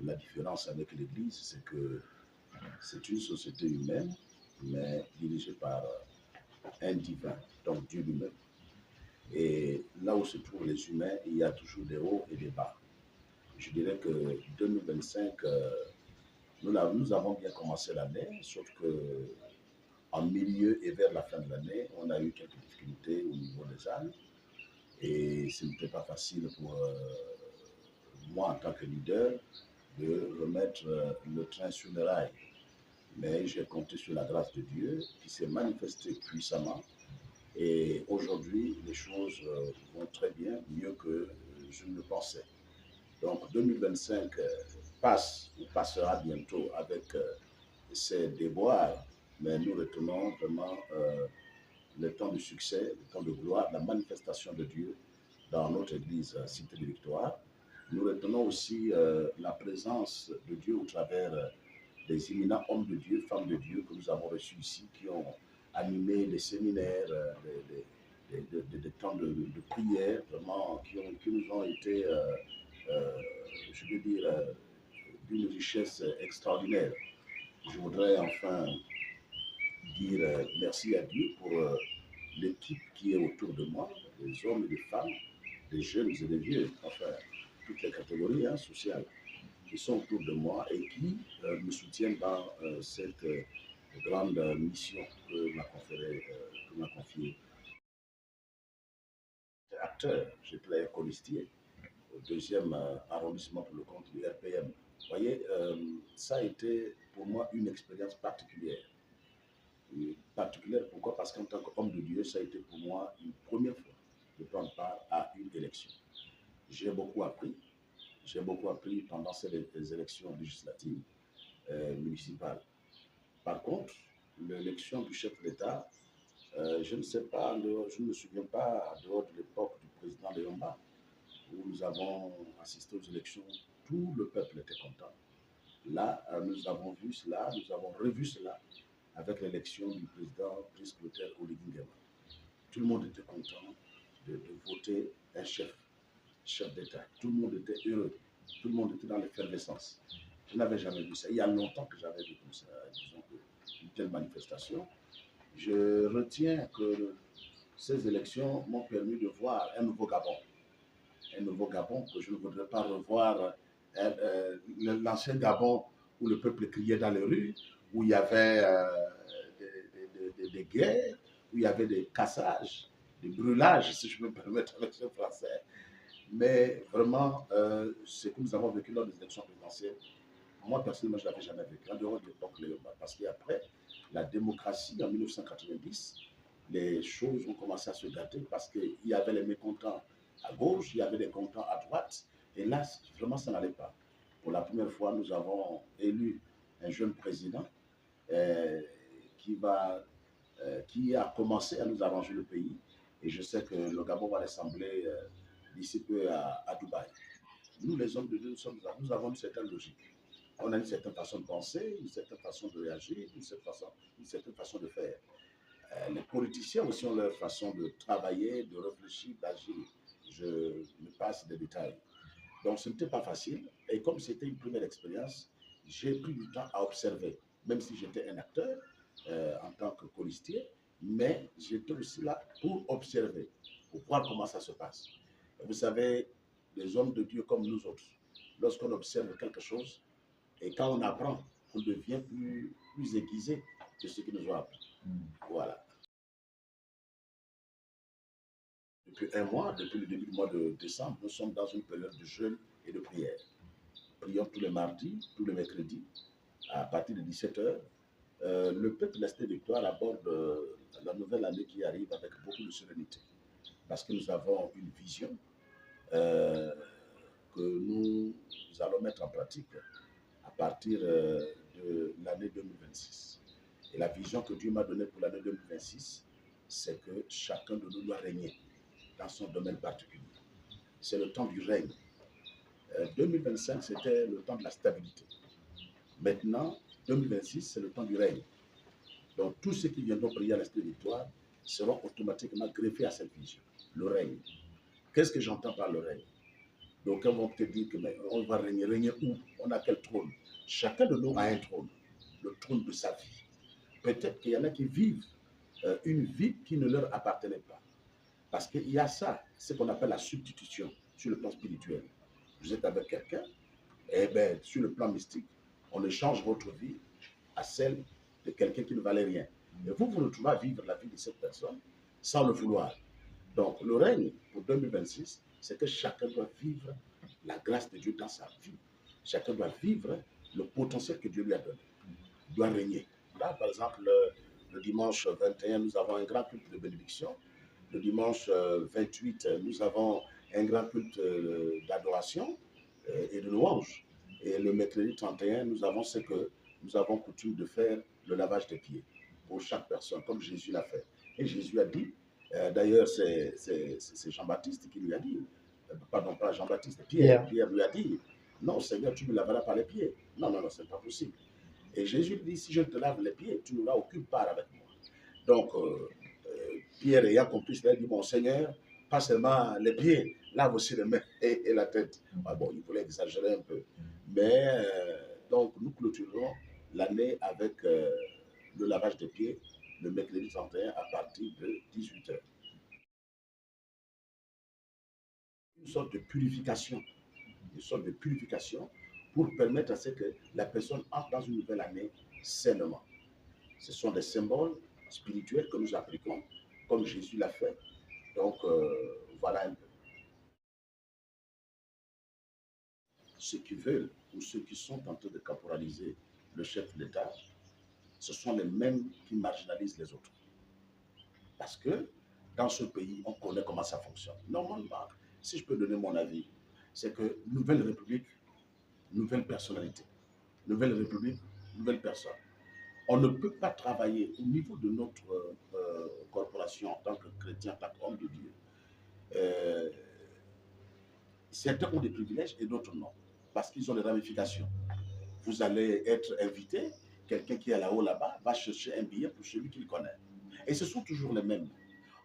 La différence avec l'Église, c'est que c'est une société humaine, mais dirigée par un divin, donc Dieu lui-même. Et là où se trouvent les humains, il y a toujours des hauts et des bas. Je dirais que 2025, nous avons bien commencé l'année, sauf que en milieu et vers la fin de l'année, on a eu quelques difficultés au niveau des âmes. Et ce n'était pas facile pour moi, en tant que leader, de remettre le train sur les rails. Mais j'ai compté sur la grâce de Dieu qui s'est manifestée puissamment. Et aujourd'hui, les choses vont très bien, mieux que je ne le pensais. Donc 2025 passe ou passera bientôt avec ses déboires, mais nous retenons vraiment le temps de succès, le temps de gloire, la manifestation de Dieu dans notre église Cité de Victoire. Nous retenons aussi la présence de Dieu au travers des éminents hommes de Dieu, femmes de Dieu que nous avons reçus ici, qui ont animé les séminaires, des temps de prière, vraiment, qui nous ont été, je veux dire, d'une richesse extraordinaire. Je voudrais enfin dire merci à Dieu pour l'équipe qui est autour de moi, des hommes et des femmes, des jeunes et des vieux, enfin, toutes les catégories sociales qui sont autour de moi et qui me soutiennent dans cette grande mission que m'a confiée. Acteur, j'étais colistier au deuxième arrondissement pour le compte du RPM. Vous voyez, ça a été pour moi une expérience particulière. Particulière, pourquoi? Parce qu'en tant qu'homme de Dieu, ça a été pour moi une première fois de prendre part à une élection. J'ai beaucoup appris. J'ai beaucoup appris pendant ces élections législatives municipales. Par contre, l'élection du chef de l'État, je ne sais pas, je ne me souviens pas, en dehors de l'époque du président Léomba, où nous avons assisté aux élections, tout le peuple était content. Là, nous avons vu cela, nous avons revu cela avec l'élection du président Brice Clotaire Oligui Nguema. Tout le monde était content de voter un chef d'État. Tout le monde était heureux. Tout le monde était dans l'effervescence. Je n'avais jamais vu ça. Il y a longtemps que j'avais vu comme ça, disons, une telle manifestation. Je retiens que ces élections m'ont permis de voir un nouveau Gabon. Un nouveau Gabon que je ne voudrais pas revoir, l'ancien Gabon où le peuple criait dans les rues, où il y avait des guerres, où il y avait des cassages, des brûlages, si je me permettre avec ce français. Mais vraiment, ce que nous avons vécu lors des élections présidentielles, moi personnellement, je ne l'avais jamais vécu, en dehors de l'époque Léomba. Parce qu'après la démocratie, en 1990, les choses ont commencé à se gâter parce qu'il y avait les mécontents à gauche, il y avait des mécontents à droite. Et là, vraiment, ça n'allait pas. Pour la première fois, nous avons élu un jeune président qui a commencé à nous arranger le pays. Et je sais que le Gabon va ressembler d'ici peu à Dubaï. Nous, les hommes de Dieu, nous avons une certaine logique. On a une certaine façon de penser, une certaine façon de réagir, une certaine façon de faire. Les politiciens aussi ont leur façon de travailler, de réfléchir, d'agir. Je me passe des détails. Donc, ce n'était pas facile. Et comme c'était une première expérience, j'ai pris du temps à observer, même si j'étais un acteur en tant que colistier, mais j'étais aussi là pour observer, pour voir comment ça se passe. Vous savez, les hommes de Dieu comme nous autres, lorsqu'on observe quelque chose, et quand on apprend, on devient plus aiguisé que ce qui nous ont appris. Voilà. Depuis un mois, depuis le début du mois de décembre, nous sommes dans une période de jeûne et de prière. Prions tous les mardis, tous les mercredis, à partir de 17h. Le peuple Est Victoire aborde la nouvelle année qui arrive avec beaucoup de sérénité. Parce que nous avons une vision que nous allons mettre en pratique à partir de l'année 2026. Et la vision que Dieu m'a donnée pour l'année 2026, c'est que chacun de nous doit régner dans son domaine particulier. C'est le temps du règne. 2025, c'était le temps de la stabilité. Maintenant, 2026, c'est le temps du règne. Donc, tous ceux qui viendront prier à l'Esprit Victoire seront automatiquement greffés à cette vision, le règne. Qu'est-ce que j'entends par le règne? Donc, on va te dire que mais on va régner. Régner où? On a quel trône? Chacun de nous a un trône, le trône de sa vie. Peut-être qu'il y en a qui vivent une vie qui ne leur appartenait pas. Parce qu'il y a ça, ce qu'on appelle la substitution sur le plan spirituel. Vous êtes avec quelqu'un, et bien, sur le plan mystique, on échange votre vie à celle de quelqu'un qui ne valait rien. Et vous vous retrouvez à vivre la vie de cette personne sans le vouloir. Donc, le règne pour 2026, c'est que chacun doit vivre la grâce de Dieu dans sa vie. Chacun doit vivre le potentiel que Dieu lui a donné. Il doit régner. Là, par exemple, le dimanche 21, nous avons un grand culte de bénédiction. Le dimanche 28, nous avons un grand culte d'adoration et de louange. Et le mercredi 31, nous avons ce que nous avons coutume de faire, le lavage des pieds pour chaque personne, comme Jésus l'a fait. Et Jésus a dit, d'ailleurs, c'est Jean-Baptiste qui lui a dit, pardon, pas Jean-Baptiste, Pierre lui a dit, non, Seigneur, tu me laveras pas les pieds. Non, non, non, ce n'est pas possible. Et Jésus lui dit, si je te lave les pieds, tu n'auras aucune part avec moi. Donc, Pierre ayant compris cela, dit, mon Seigneur, pas seulement les pieds, lave aussi les mains et la tête. Ah bon, il voulait exagérer un peu. Mais, donc, nous clôturons l'année avec le lavage des pieds le mercredi 31 à partir de 18h. Une sorte de purification. Une sorte de purification pour permettre à ce que la personne entre dans une nouvelle année sainement. Ce sont des symboles spirituels que nous appliquons, comme Jésus l'a fait. Donc, voilà un peu. Ceux qui veulent ou ceux qui sont en train de caporaliser le chef de l'État, ce sont les mêmes qui marginalisent les autres. Parce que dans ce pays, on connaît comment ça fonctionne. Normalement, si je peux donner mon avis, c'est que nouvelle république, nouvelle personnalité. Nouvelle république, nouvelle personne. On ne peut pas travailler au niveau de notre corporation en tant que chrétien, en tant qu'homme de Dieu. Certains ont des privilèges et d'autres non, parce qu'ils ont des ramifications. Vous allez être invité, quelqu'un qui est là-haut, là-bas, va chercher un billet pour celui qu'il connaît. Et ce sont toujours les mêmes.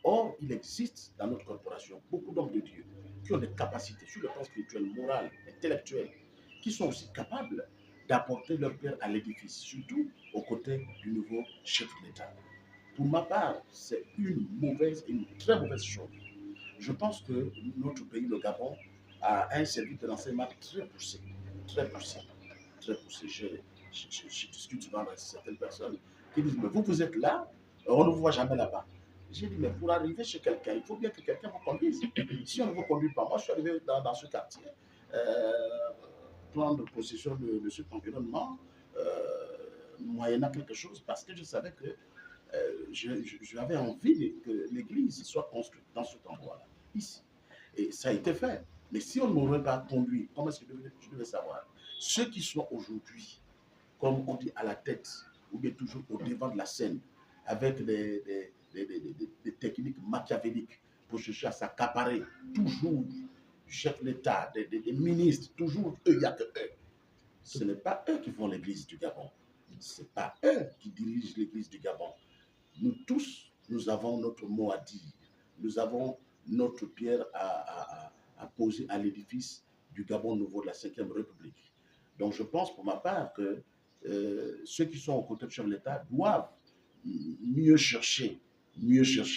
Or, il existe dans notre corporation beaucoup d'hommes de Dieu qui ont des capacités sur le plan spirituel, moral, intellectuel, qui sont aussi capables d'apporter leur pierre à l'édifice, surtout aux côtés du nouveau chef de l'État. Pour ma part, c'est une très mauvaise chose. Je pense que notre pays, le Gabon, a un service de renseignement très poussé, très poussé, très poussé. Je discute souvent avec certaines personnes qui disent, mais vous êtes là, on ne vous voit jamais là-bas. J'ai dit, mais pour arriver chez quelqu'un, il faut bien que quelqu'un vous conduise. Si on ne vous conduit pas, moi je suis arrivé dans ce quartier, prendre possession de cet environnement, moyennant quelque chose, parce que je savais que j'avais envie que l'église soit construite dans cet endroit-là, ici. Et ça a été fait. Mais si on ne m'aurait pas conduit, comment est-ce que je devais savoir? Ceux qui sont aujourd'hui, comme on dit, à la tête, ou bien toujours au devant de la scène, avec des techniques machiavéliques pour chercher à s'accaparer toujours du chef de l'État, des ministres, toujours eux, il n'y a que eux. Ce n'est pas eux qui font l'église du Gabon. Ce n'est pas eux qui dirigent l'église du Gabon. Nous tous, nous avons notre mot à dire. Nous avons notre pierre à poser à l'édifice du Gabon nouveau de la 5e République. Donc je pense pour ma part que ceux qui sont aux côtés du chef de l'État doivent mieux chercher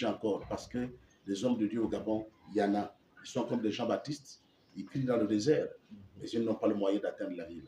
encore, parce que les hommes de Dieu au Gabon, il y en a. Ils sont comme des Jean-Baptiste, ils crient dans le désert, mais ils n'ont pas le moyen d'atteindre la ville.